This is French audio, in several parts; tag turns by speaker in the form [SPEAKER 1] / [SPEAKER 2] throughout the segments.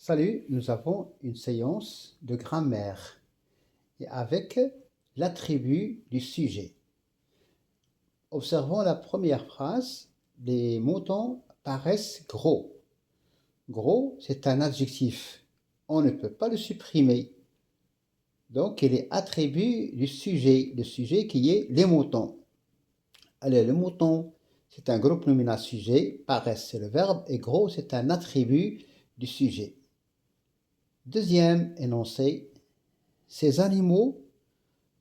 [SPEAKER 1] Salut, nous avons une séance de grammaire et avec l'attribut du sujet. Observons la première phrase. Les moutons paraissent gros. Gros, c'est un adjectif. On ne peut pas le supprimer. Donc, il est attribut du sujet. Le sujet qui est les moutons. Allez, le mouton, c'est un groupe nominal sujet. Paraissent, c'est le verbe. Et gros, c'est un attribut du sujet. Deuxième énoncé. Ces animaux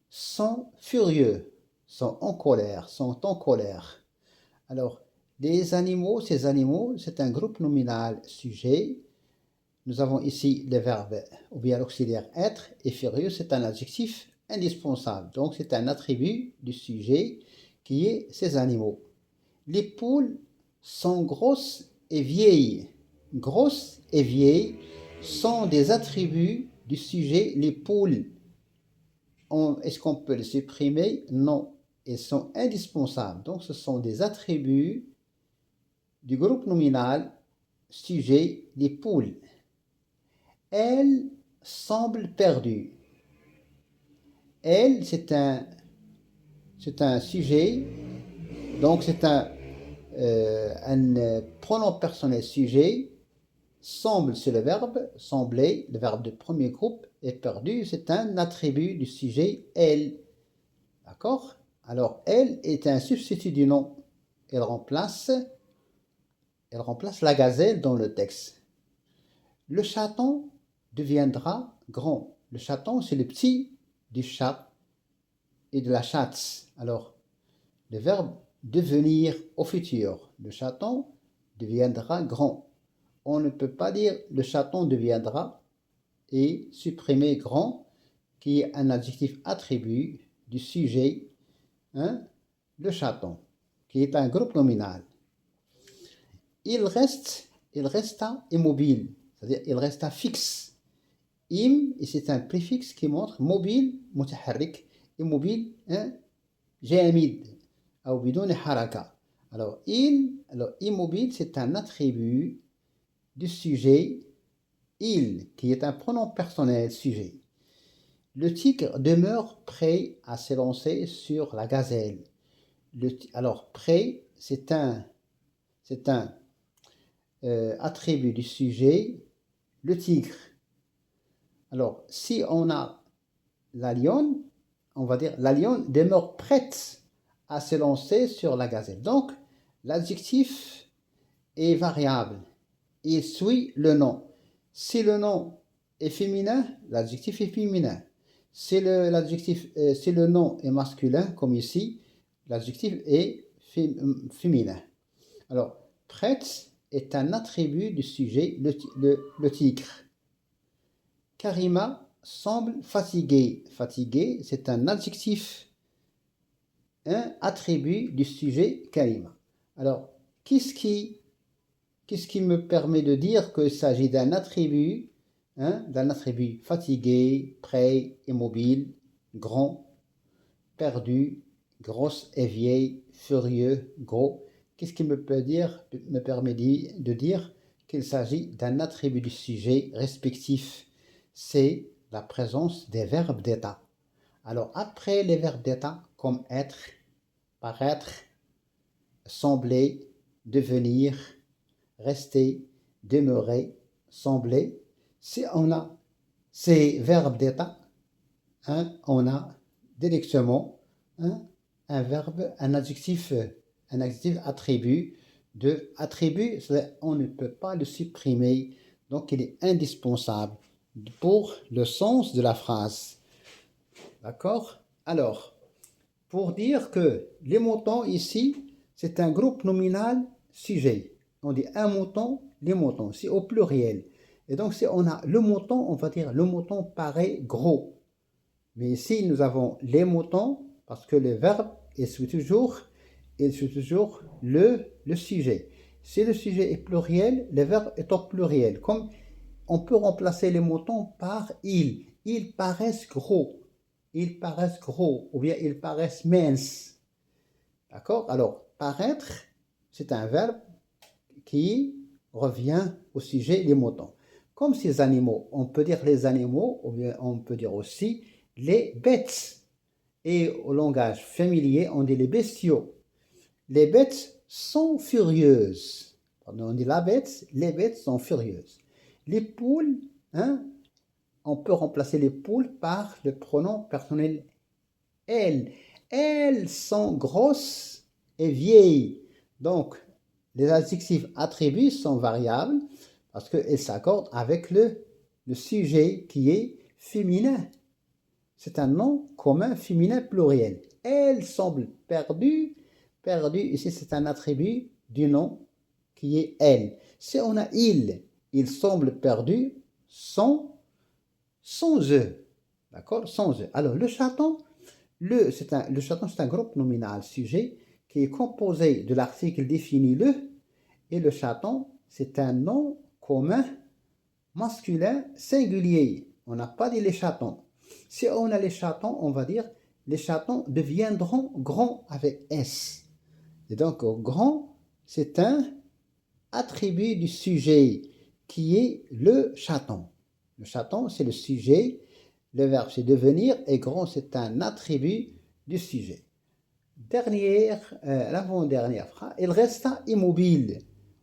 [SPEAKER 1] sont furieux, sont en colère, sont en colère. Alors, ces animaux, c'est un groupe nominal sujet. Nous avons ici le verbe ou bien l'auxiliaire être et furieux, c'est un adjectif indispensable. Donc, c'est un attribut du sujet qui est ces animaux. Les poules sont grosses et vieilles. Grosses et vieilles sont des attributs du sujet les poules. Est-ce qu'on peut les supprimer? Non. Ils sont indispensables. Donc, ce sont des attributs du groupe nominal sujet les poules. Elles semblent perdues. Elle, c'est un sujet. Donc, c'est un pronom personnel sujet. Semble, c'est le verbe. Sembler, le verbe de premier groupe. Et perdu, c'est un attribut du sujet elle. D'accord? Alors, elle est un substitut du nom. Elle remplace la gazelle dans le texte. Le chaton deviendra grand. Le chaton, c'est le petit du chat et de la chatte. Alors, le verbe devenir au futur. Le chaton deviendra grand. On ne peut pas dire le chaton deviendra et supprimer grand, qui est un adjectif attribut du sujet, le chaton, qui est un groupe nominal. Il resta immobile, c'est-à-dire il resta fixe. Et c'est un préfixe qui montre mobile, متحرك, immobile, جامد, أو بدون حركة. Alors, immobile, c'est un attribut du sujet, il, qui est un pronom personnel sujet. Le tigre demeure prêt à s'élancer sur la gazelle. Alors, prêt, c'est un attribut du sujet, le tigre. Alors, si on a la lionne, on va dire la lionne demeure prête à se lancer sur la gazelle. Donc, l'adjectif est variable. Il suit le nom. Si le nom est féminin, l'adjectif est féminin. Si le nom est masculin, comme ici, l'adjectif est féminin. Alors, prête est un attribut du sujet, le tigre. Karima semble fatiguée. Fatiguée, c'est un adjectif, un attribut du sujet Karima. Alors, qu'est-ce qui me permet de dire qu'il s'agit d'un attribut, d'un attribut fatigué, prêt, immobile, grand, perdu, grosse et vieille, furieux, gros. Qu'est-ce qui me permet de dire qu'il s'agit d'un attribut du sujet respectif? C'est la présence des verbes d'état. Alors, après les verbes d'état, comme être, paraître, sembler, devenir, rester, demeurer, sembler, si on a ces verbes d'état, on a directement un verbe, un adjectif attribut. Attribut, on ne peut pas le supprimer, donc il est indispensable pour le sens de la phrase. D'accord? Alors, pour dire que les moutons ici, c'est un groupe nominal sujet. On dit un mouton, les moutons, c'est au pluriel. Et donc, si on a le mouton, on va dire le mouton paraît gros. Mais ici, nous avons les moutons, parce que le verbe suit toujours le sujet. Si le sujet est pluriel, le verbe est au pluriel. Comme on peut remplacer les moutons par ils. Ils paraissent gros. Ils paraissent gros, ou bien ils paraissent minces. D'accord? Alors, paraître, c'est un verbe qui revient au sujet des moutons. comme ces animaux. On peut dire les animaux, ou bien on peut dire aussi les bêtes. Et au langage familier, on dit les bestiaux. Les bêtes sont furieuses. Quand on dit la bête, les bêtes sont furieuses. Les poules, hein, on peut remplacer les poules par le pronom personnel elles. Elles sont grosses et vieilles. Donc, les adjectifs attributs sont variables parce qu'ils s'accordent avec le sujet qui est féminin. C'est un nom commun féminin pluriel. Elle semble perdue. Perdue, ici, c'est un attribut du nom qui est elle. Si on a il semble perdu sans eux. D'accord? Sans eux. Alors, le chaton, le chaton, c'est un groupe nominal sujet qui est composé de l'article défini le, et le chaton, c'est un nom commun masculin singulier. On n'a pas dit les chatons. Si on a les chatons, on va dire les chatons deviendront grands avec S. Et donc, grand, c'est un attribut du sujet qui est le chaton. Le chaton, c'est le sujet. Le verbe, c'est devenir. Et grand, c'est un attribut du sujet. L'avant-dernière phrase, il resta immobile.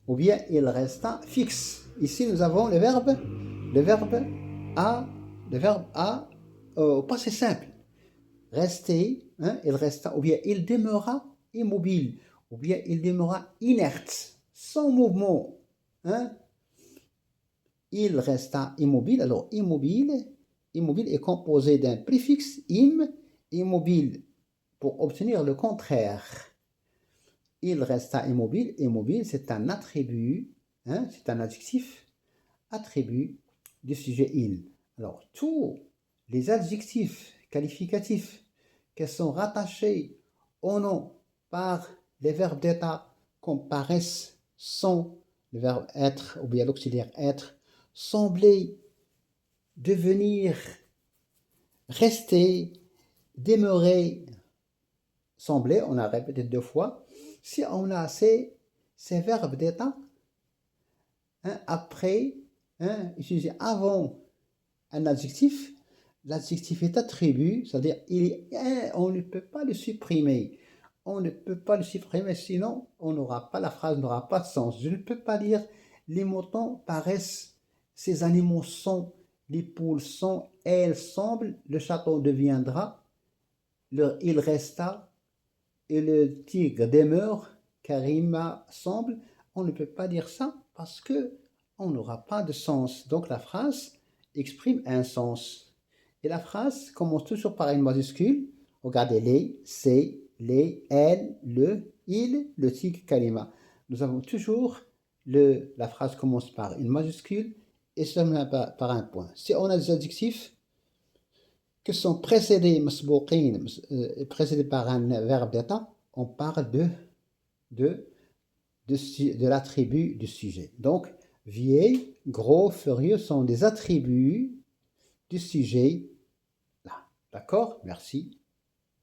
[SPEAKER 1] Ou bien il resta fixe. Ici, nous avons le verbe a au passé simple. Rester, hein, il resta, ou bien il demeura immobile, ou bien il demeura inerte, sans mouvement. Hein. Il resta immobile. Alors, immobile est composé d'un préfixe immobile, pour obtenir le contraire. Il resta immobile. Immobile, c'est un attribut, hein, c'est un adjectif, attribut du sujet il. Alors, tous les adjectifs qualificatifs qui sont rattachés au nom par les verbes d'état comme paraissent, sont, le verbe être ou bien l'auxiliaire être, sembler, devenir, rester, demeurer, sembler, on a répété 2 fois. Si on a ces verbes d'état, hein, après, hein, utilisé avant un adjectif, l'adjectif est attribut, c'est-à-dire on ne peut pas le supprimer. On ne peut pas le supprimer, sinon la phrase n'aura pas de sens. Je ne peux pas dire les moutons paraissent, ces animaux sont, les poules sont, elles semblent, le chaton deviendra, il resta, et le tigre demeure, Karima semble. On ne peut pas dire ça parce que on n'aura pas de sens. Donc la phrase exprime un sens. Et la phrase commence toujours par une majuscule. Regardez les, c'est, les, elle, le, il, le tigre, Karima. Nous avons toujours la phrase commence par une majuscule et se termine par un point. Si on a des adjectifs qui sont précédés par un verbe d'état, on parle de l'attribut du sujet. Donc, vieil, gros, furieux sont des attributs du sujet là. D'accord? Merci.